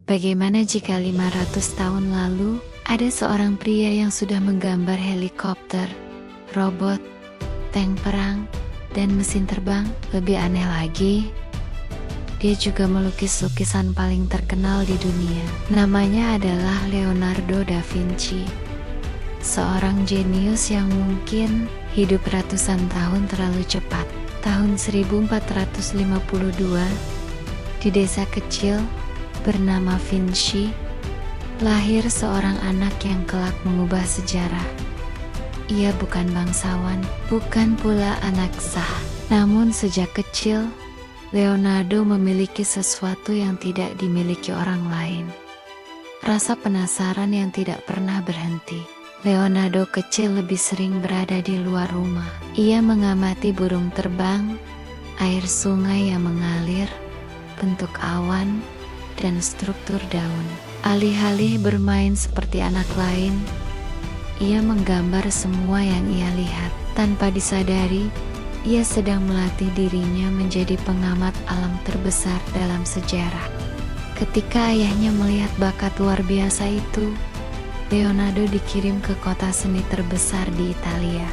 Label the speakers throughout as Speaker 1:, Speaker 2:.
Speaker 1: Bagaimana jika 500 tahun lalu, ada seorang pria yang sudah menggambar helikopter, robot, tank perang, dan mesin terbang? Lebih aneh lagi, dia juga melukis lukisan paling terkenal di dunia. Namanya adalah Leonardo da Vinci. Seorang jenius yang mungkin hidup ratusan tahun terlalu cepat. Tahun 1452, di desa kecil bernama Vinci, lahir seorang anak yang kelak mengubah sejarah. Ia bukan bangsawan, bukan pula anak sah. Namun sejak kecil, Leonardo memiliki sesuatu yang tidak dimiliki orang lain. Rasa penasaran yang tidak pernah berhenti. Leonardo kecil lebih sering berada di luar rumah. Ia mengamati burung terbang, air sungai yang mengalir, bentuk awan, dan struktur daun. Alih-alih bermain seperti anak lain, ia menggambar semua yang ia lihat. Tanpa disadari, ia sedang melatih dirinya menjadi pengamat alam terbesar dalam sejarah. Ketika ayahnya melihat bakat luar biasa itu, Leonardo dikirim ke kota seni terbesar di Italia,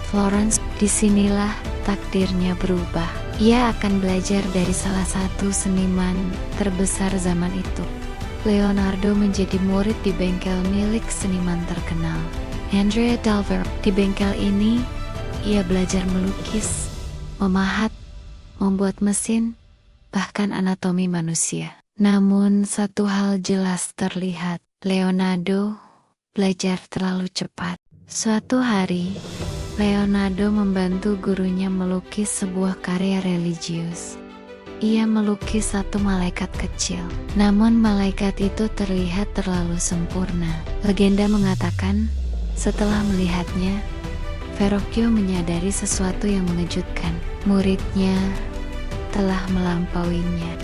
Speaker 1: Florence. Disinilah takdirnya berubah. Ia akan belajar dari salah satu seniman terbesar zaman itu. Leonardo menjadi murid di bengkel milik seniman terkenal, Andrea del Verrocchio. Di bengkel ini, ia belajar melukis, memahat, membuat mesin, bahkan anatomi manusia. Namun satu hal jelas terlihat, Leonardo belajar terlalu cepat. Suatu hari, Leonardo membantu gurunya melukis sebuah karya religius. Ia melukis satu malaikat kecil, namun malaikat itu terlihat terlalu sempurna. Legenda mengatakan, setelah melihatnya, Verrocchio menyadari sesuatu yang mengejutkan. Muridnya telah melampauinya.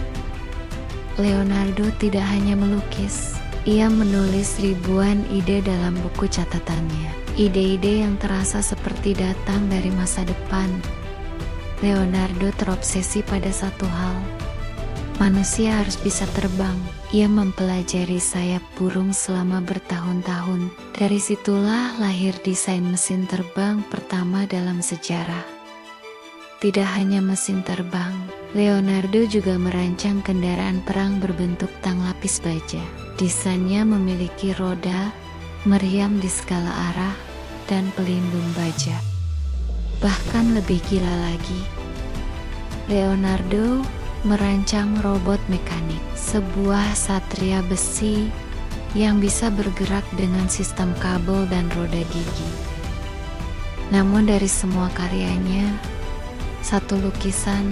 Speaker 1: Leonardo tidak hanya melukis, ia menulis ribuan ide dalam buku catatannya. Ide-ide yang terasa seperti datang dari masa depan. Leonardo terobsesi pada satu hal. Manusia harus bisa terbang. Ia mempelajari sayap burung selama bertahun-tahun. Dari situlah lahir desain mesin terbang pertama dalam sejarah. Tidak hanya mesin terbang, Leonardo juga merancang kendaraan perang berbentuk tang lapis baja. Desainnya memiliki roda, meriam di segala arah, dan pelindung baja. Bahkan lebih gila lagi, Leonardo merancang robot mekanik, sebuah satria besi yang bisa bergerak dengan sistem kabel dan roda gigi. Namun dari semua karyanya, satu lukisan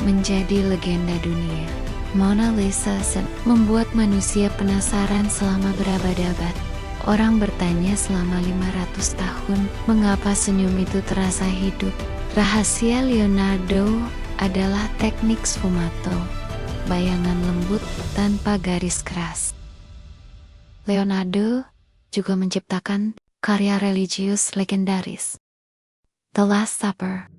Speaker 1: menjadi legenda dunia. Mona Lisa membuat manusia penasaran selama berabad-abad. Orang bertanya selama 500 tahun, mengapa senyum itu terasa hidup? Rahasia Leonardo adalah teknik sfumato, bayangan lembut tanpa garis keras. Leonardo juga menciptakan karya religius legendaris, The Last Supper.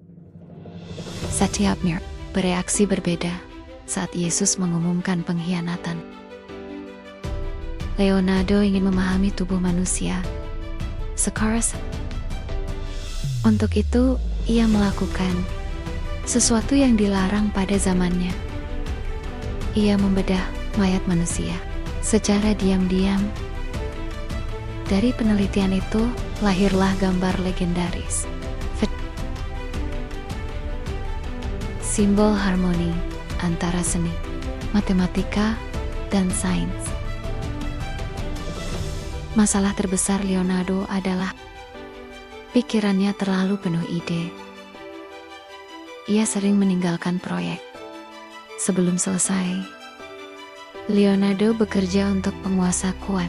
Speaker 1: Setiap mir bereaksi berbeda saat Yesus mengumumkan pengkhianatan. Leonardo ingin memahami tubuh manusia secara. Untuk itu, ia melakukan sesuatu yang dilarang pada zamannya. Ia membedah mayat manusia secara diam-diam. Dari penelitian itu, lahirlah gambar legendaris. Simbol harmoni antara seni, matematika, dan sains. Masalah terbesar Leonardo adalah pikirannya terlalu penuh ide. Ia sering meninggalkan proyek sebelum selesai. Leonardo bekerja untuk penguasa kuat,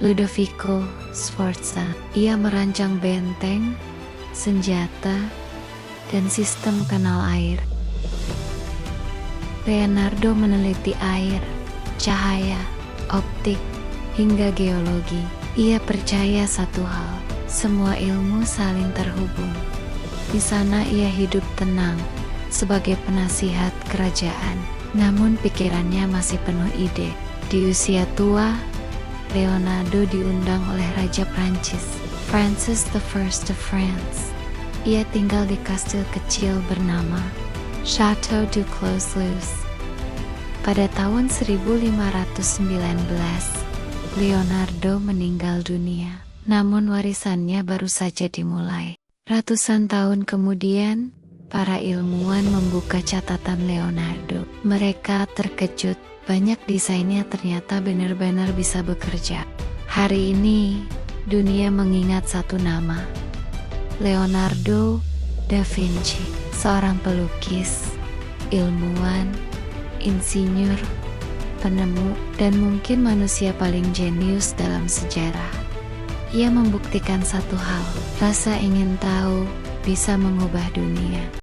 Speaker 1: Ludovico Sforza. Ia merancang benteng, senjata, dan sistem kanal air. Leonardo meneliti air, cahaya, optik, hingga geologi. Ia percaya satu hal, semua ilmu saling terhubung. Di sana ia hidup tenang sebagai penasihat kerajaan. namun pikirannya masih penuh ide. Di usia tua, Leonardo diundang oleh Raja Prancis, Francis I of France. Ia tinggal di kastil kecil bernama Château du Clos-Luz. Pada tahun 1519, Leonardo meninggal dunia, namun warisannya baru saja dimulai. Ratusan tahun kemudian, para ilmuwan membuka catatan Leonardo. Mereka terkejut, banyak desainnya ternyata benar-benar bisa bekerja. Hari ini, dunia mengingat satu nama, Leonardo da Vinci, seorang pelukis, ilmuwan, insinyur, penemu, dan mungkin manusia paling jenius dalam sejarah. Ia membuktikan satu hal, rasa ingin tahu bisa mengubah dunia.